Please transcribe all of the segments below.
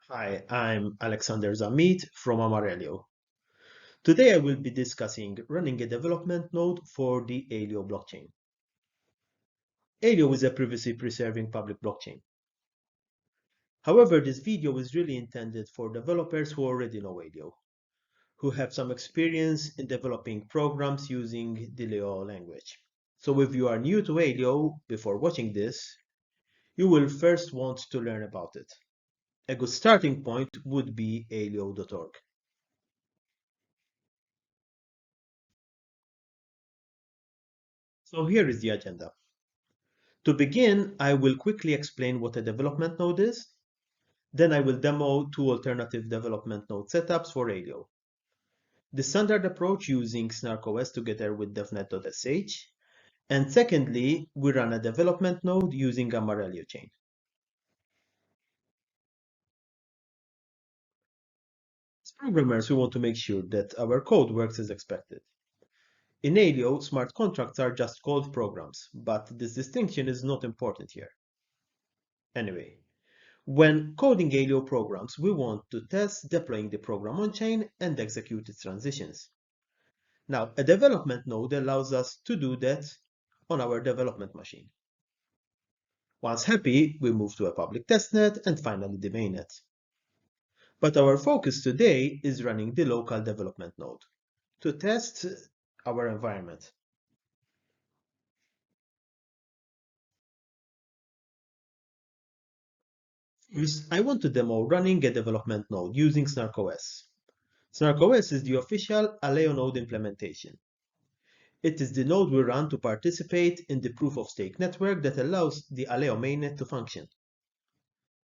Hi, I'm Alexander Zamit from Amareleo. Today I will be discussing running a development node for the Aleo blockchain. Aleo is a privacy preserving public blockchain. However, this video is really intended for developers who already know Aleo, who have some experience in developing programs using the Aleo language. So if you are new to Aleo before watching this, you will first want to learn about it. A good starting point would be aleo.org. So here is the agenda. To begin, I will quickly explain what a development node is. Then I will demo two alternative development node setups for Aleo. The standard approach using Snarkos together with devnet.sh. And secondly, we run a development node using Amareleo chain. As programmers, we want to make sure that our code works as expected. In Aleo, smart contracts are just called programs, but this distinction is not important here. Anyway, when coding Aleo programs, we want to test deploying the program on-chain and execute its transitions. Now, a development node allows us to do that on our development machine. Once happy, we move to a public testnet and finally the mainnet. But our focus today is running the local development node to test our environment. First, I want to demo running a development node using Snarkos. Snarkos is the official Aleo node implementation. It is the node we run to participate in the proof-of-stake network that allows the Aleo mainnet to function.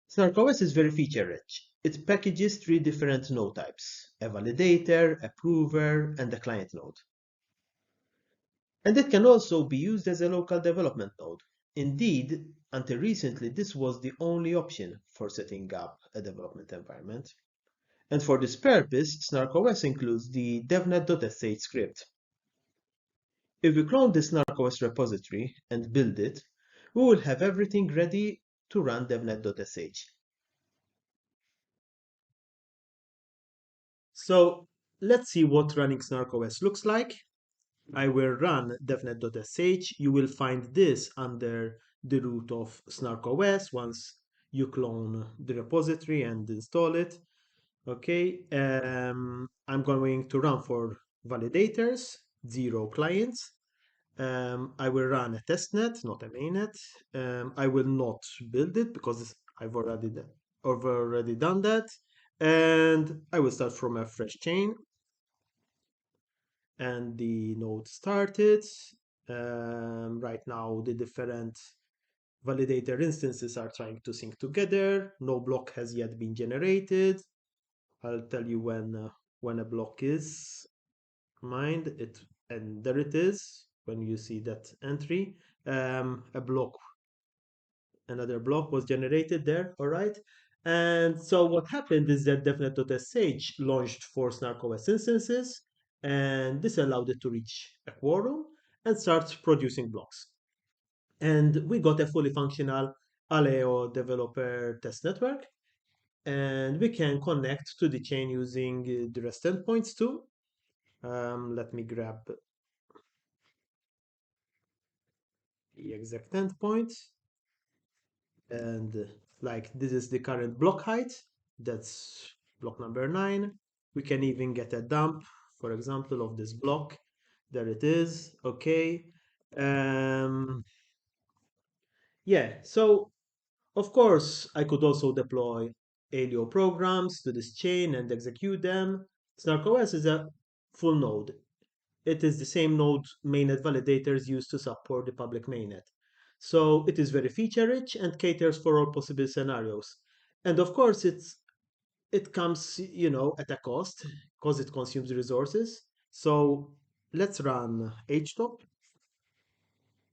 Snarkos is very feature-rich. It packages three different node types: a validator, a prover, and a client node. And it can also be used as a local development node. Indeed, until recently, this was the only option for setting up a development environment. And for this purpose, Snarkos includes the devnet.sh script. If we clone the Snarkos repository and build it, we will have everything ready to run devnet.sh. So let's see what running Snarkos looks like. I will run devnet.sh. You will find this under the root of Snarkos once you clone the repository and install it. Okay, I'm going to run for validators, 0 clients. I will run a testnet, not a mainnet. I will not build it because I've already done that. And I will start from a fresh chain. And the node started. Right now, the different validator instances are trying to sync together. No block has yet been generated. I'll tell you when a block is mined. And there it is. When you see that entry, a block, another block was generated there. All right. And so what happened is that devnet.sh launched four Snarkos instances, and this allowed it to reach a quorum and start producing blocks. And we got a fully functional Aleo developer test network, and we can connect to the chain using the REST endpoints too. Let me grab the exact endpoint. And like this is the current block height. That's block number 9. We can even get a dump, for example, of this block. There it is. Okay. Um, yeah, so of course, I could also deploy Aleo programs to this chain and execute them. Snarkos is a full node. It is the same node mainnet validators use to support the public mainnet. So it is very feature rich and caters for all possible scenarios. And of course, it comes, at a cost because it consumes resources. So let's run htop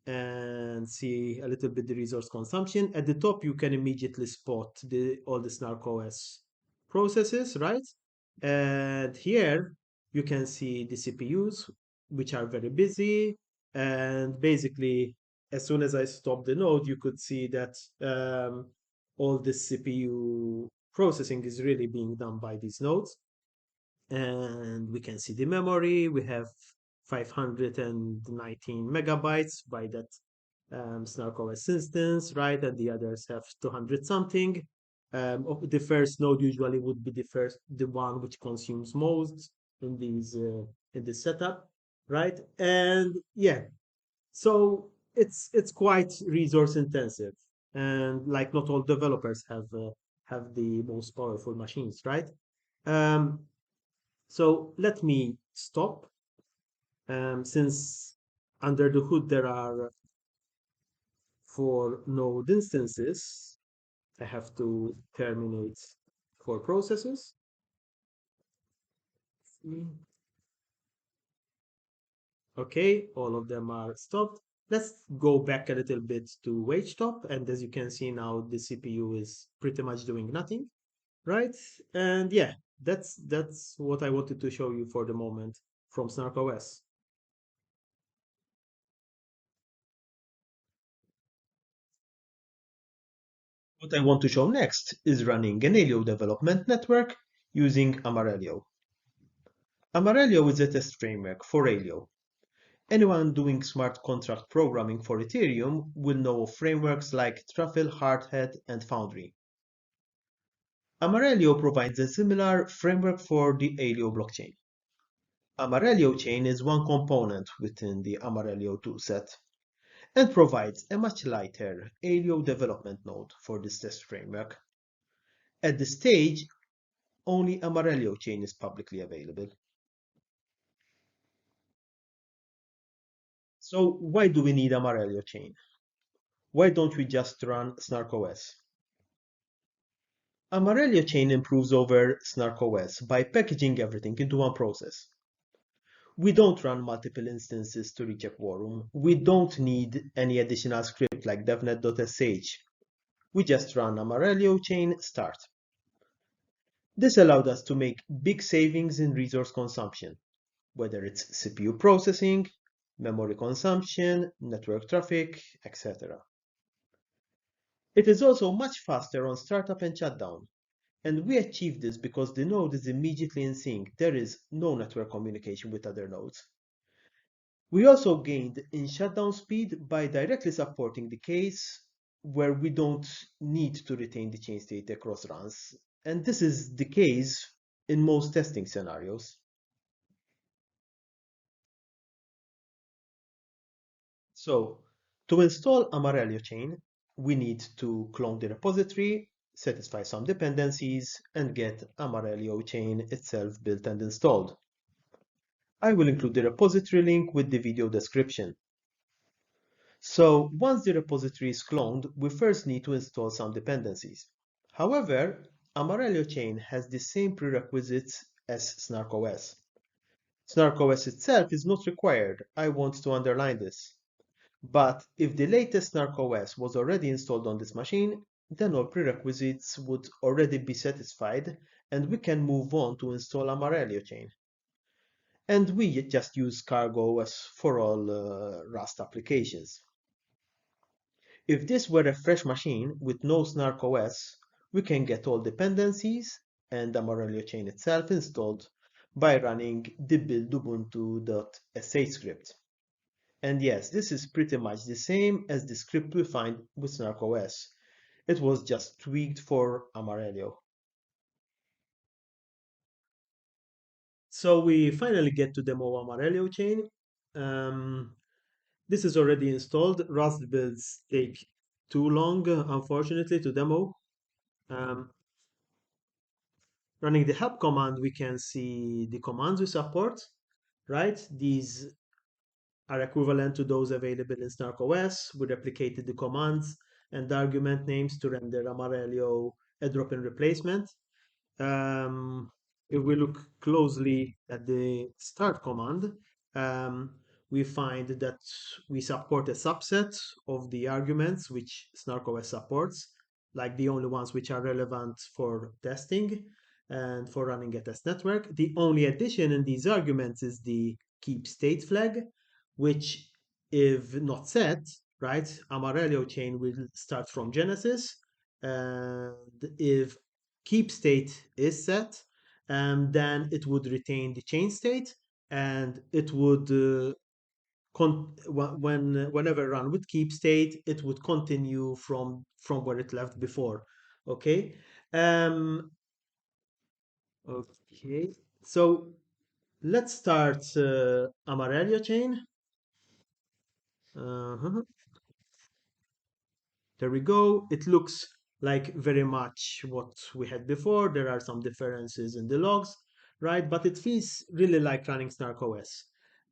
and see a little bit the resource consumption. At the top, you can immediately spot all the Snarkos processes, right? And here you can see the CPUs, which are very busy. And basically, as soon as I stop the node, you could see that all the CPU processing is really being done by these nodes. And we can see the memory. We have 519 megabytes by that SnarkOS instance, right? And the others have 200 something. The first node usually would be the one which consumes most in this setup, right? And yeah, so it's quite resource intensive, and like not all developers have the most powerful machines, right? Um, so let me stop. Since under the hood there are 4 node instances, I have to terminate 4 processes. Okay, all of them are stopped. Let's go back a little bit to wage stop. And as you can see now, the CPU is pretty much doing nothing, right? And yeah, that's what I wanted to show you for the moment from SnarkOS. What I want to show next is running an Aleo development network using Amareleo. Amareleo is a test framework for Aleo. Anyone doing smart contract programming for Ethereum will know of frameworks like Truffle, Hardhead, and Foundry. Amareleo provides a similar framework for the Aleo blockchain. Amareleo chain is one component within the Amareleo toolset and provides a much lighter Aleo development node for this test framework. At this stage, only Amareleo chain is publicly available. So why do we need Amareleo chain? Why don't we just run SnarkOS? Amareleo chain improves over SnarkOS by packaging everything into one process. We don't run multiple instances to reach a quorum. We don't need any additional script like devnet.sh. We just run Amareleo chain start. This allowed us to make big savings in resource consumption, whether it's CPU processing, memory consumption, network traffic, etc. It is also much faster on startup and shutdown. And we achieve this because the node is immediately in sync. There is no network communication with other nodes. We also gained in shutdown speed by directly supporting the case where we don't need to retain the chain state across runs. And this is the case in most testing scenarios. So to install Amarelio chain, we need to clone the repository, satisfy some dependencies, and get Amarelio chain itself built and installed. I will include the repository link with the video description. So once the repository is cloned, we first need to install some dependencies. However, Amarelio chain has the same prerequisites as SnarkOS. SnarkOS itself is not required. I want to underline this. But if the latest SnarkOS was already installed on this machine, then all prerequisites would already be satisfied and we can move on to install Amarelio chain. And we just use Cargo as for all Rust applications. If this were a fresh machine with no SnarkOS, we can get all dependencies and Amarelio chain itself installed by running the build ubuntu.sh script. And yes, this is pretty much the same as the script we find with SnarkOS. It was just tweaked for Amarelio. So we finally get to demo Amarelio chain. This is already installed. Rust builds take too long, unfortunately, to demo. Um, Running the help command, we can see the commands we support, right? These are equivalent to those available in SnarkOS. We replicated the commands and the argument names to render Amarelio a drop-in replacement. Um, if we look closely at the start command, um, we find that we support a subset of the arguments which SnarkOS supports, like the only ones which are relevant for testing and for running a test network. The only addition in these arguments is the keep state flag, which, if not set, right, Amarelio chain will start from Genesis, and if keep state is set, then it would retain the chain state, and it would whenever run would keep state, it would continue from where it left before. Okay. Um, okay. So let's start Amareleo chain. Uh-huh. There we go. It looks like very much what we had before. There are some differences in the logs, right? But it feels really like running Snarkos,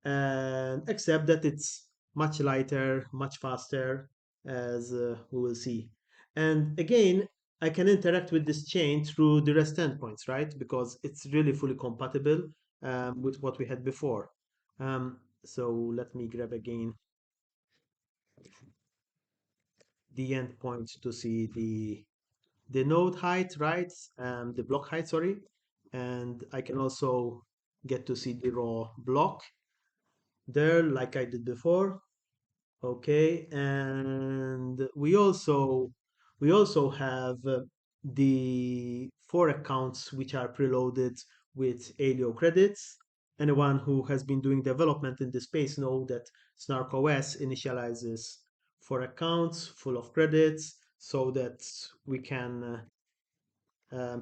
and except that it's much lighter, much faster, as we will see. And again, I can interact with this chain through the REST endpoints, right? Because it's really fully compatible with what we had before. So let me grab again the endpoint to see the node height, right? The block height, sorry. And I can also get to see the raw block there like I did before. Okay, and we also have the four accounts which are preloaded with Aleo credits. Anyone who has been doing development in this space know that Snarkos initializes four accounts full of credits so that we can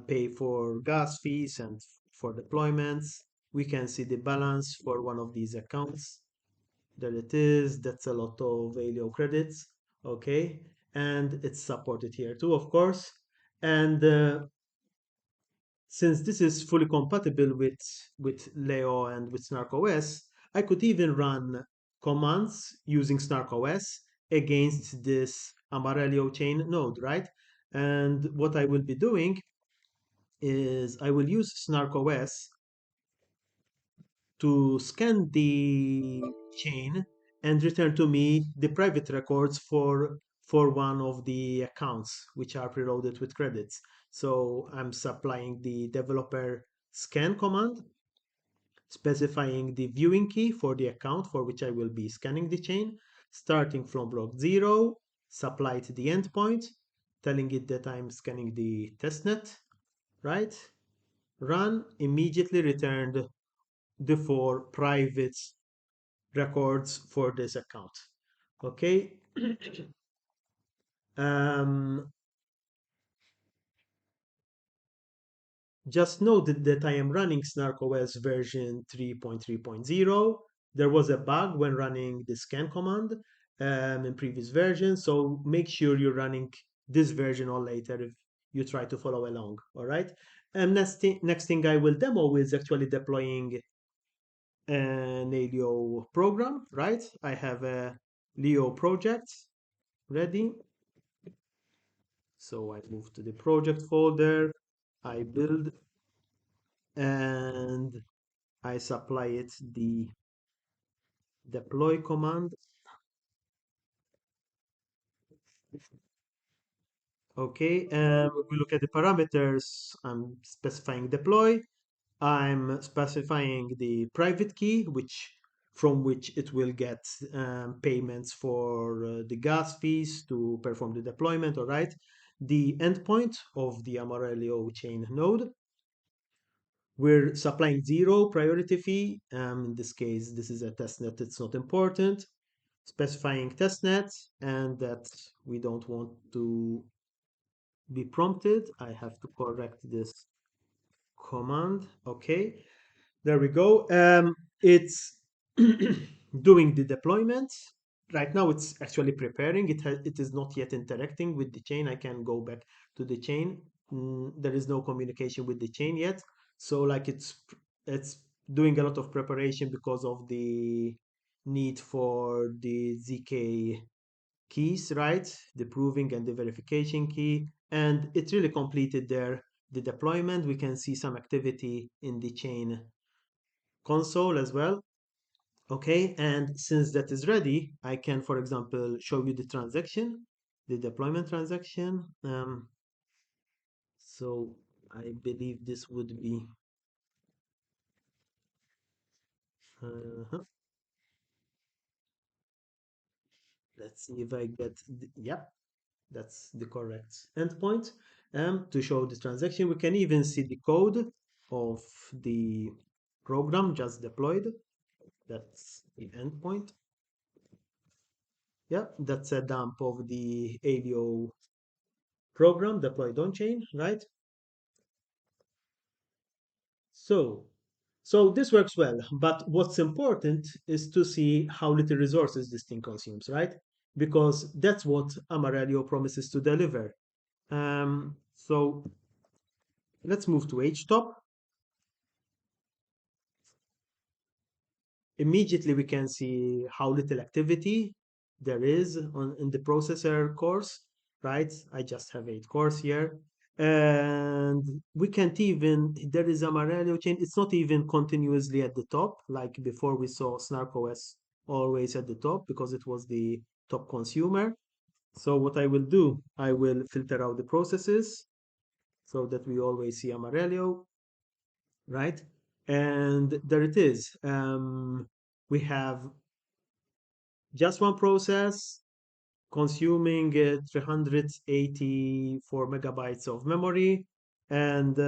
pay for gas fees and for deployments. We can see the balance for one of these accounts. There it is. That's a lot of Aleo credits. Okay. And it's supported here too, of course. And since this is fully compatible with Leo and with SnarkOS, I could even run commands using SnarkOS against this Amareleo chain node, right? And what I will be doing is I will use SnarkOS to scan the chain and return to me the private records for one of the accounts which are preloaded with credits. So I'm supplying the developer scan command, specifying the viewing key for the account for which I will be scanning the chain, starting from block 0, supply to the endpoint, telling it that I'm scanning the testnet, right? Run, immediately returned the four private records for this account. Okay. um, just note that I am running SnarkOS version 3.3.0. There was a bug when running the scan command in previous versions, so make sure you're running this version or later if you try to follow along. All right. And next thing I will demo is actually deploying an Aleo program, right? I have a Leo project ready. So I move to the project folder, I build, and I supply it the deploy command. Okay, and we look at the parameters. I'm specifying deploy. I'm specifying the private key, from which it will get payments for the gas fees to perform the deployment. All right, the endpoint of the Amareleo chain node. We're supplying zero priority fee. In this case, this is a testnet. It's not important. Specifying testnet and that we don't want to be prompted. I have to correct this command. Okay. There we go. It's doing the deployment. Right now, it's actually preparing. It is not yet interacting with the chain. I can go back to the chain. There is no communication with the chain yet. So like it's doing a lot of preparation because of the need for the ZK keys, right? The proving and the verification key. And it really completed the deployment. We can see some activity in the chain console as well. Okay, and since that is ready, I can, for example, show you the transaction, the deployment transaction. So I believe this would be, uh, let's see if I get, yep. That's the correct endpoint. To show the transaction, we can even see the code of the program just deployed. That's the endpoint. Yeah, that's a dump of the Aleo program deployed on chain, right? So, so this works well, but what's important is to see how little resources this thing consumes, right? Because that's what Amareleo promises to deliver. So let's move to HTOP. Immediately we can see how little activity there is in the processor cores, right? I just have 8 cores here. And we can't even, there is a Amarello chain. It's not even continuously at the top, like before we saw Snarkos always at the top because it was the top consumer. So what I will do, I will filter out the processes so that we always see Amarello, right? And there it is. We have just one process consuming 384 megabytes of memory, and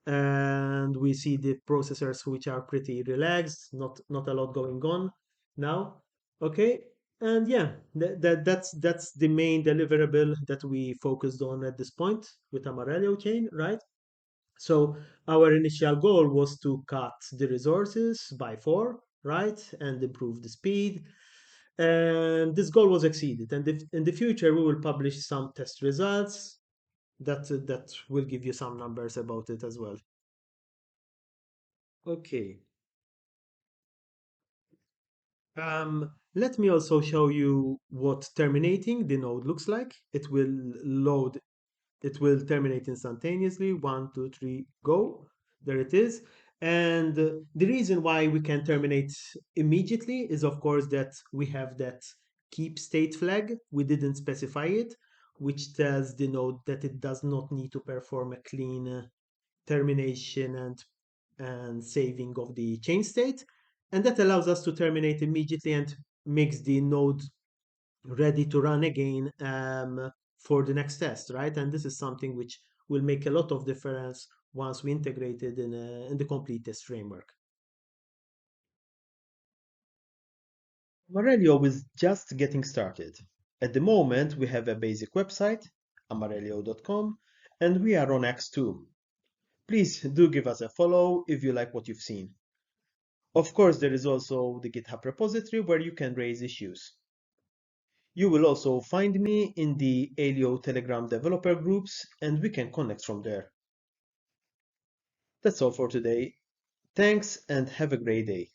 and we see the processors which are pretty relaxed, not a lot going on now. Okay, and yeah, that's the main deliverable that we focused on at this point with Amarello chain, right? So our initial goal was to cut the resources by 4, right, and improve the speed. And this goal was exceeded. And if, in the future, we will publish some test results that will give you some numbers about it as well. Okay. Let me also show you what terminating the node looks like. It will load. It will terminate instantaneously. One, two, three, go. There it is. And the reason why we can terminate immediately is, of course, that we have that keep state flag. We didn't specify it, which tells the node that it does not need to perform a clean termination and saving of the chain state. And that allows us to terminate immediately and makes the node ready to run again for the next test, right? And this is something which will make a lot of difference once we integrate it in the complete test framework. Amarelio is just getting started. At the moment, we have a basic website, amarelio.com, and we are on X2. Please do give us a follow if you like what you've seen. Of course, there is also the GitHub repository where you can raise issues. You will also find me in the Aleo Telegram developer groups and we can connect from there. That's all for today. Thanks and have a great day.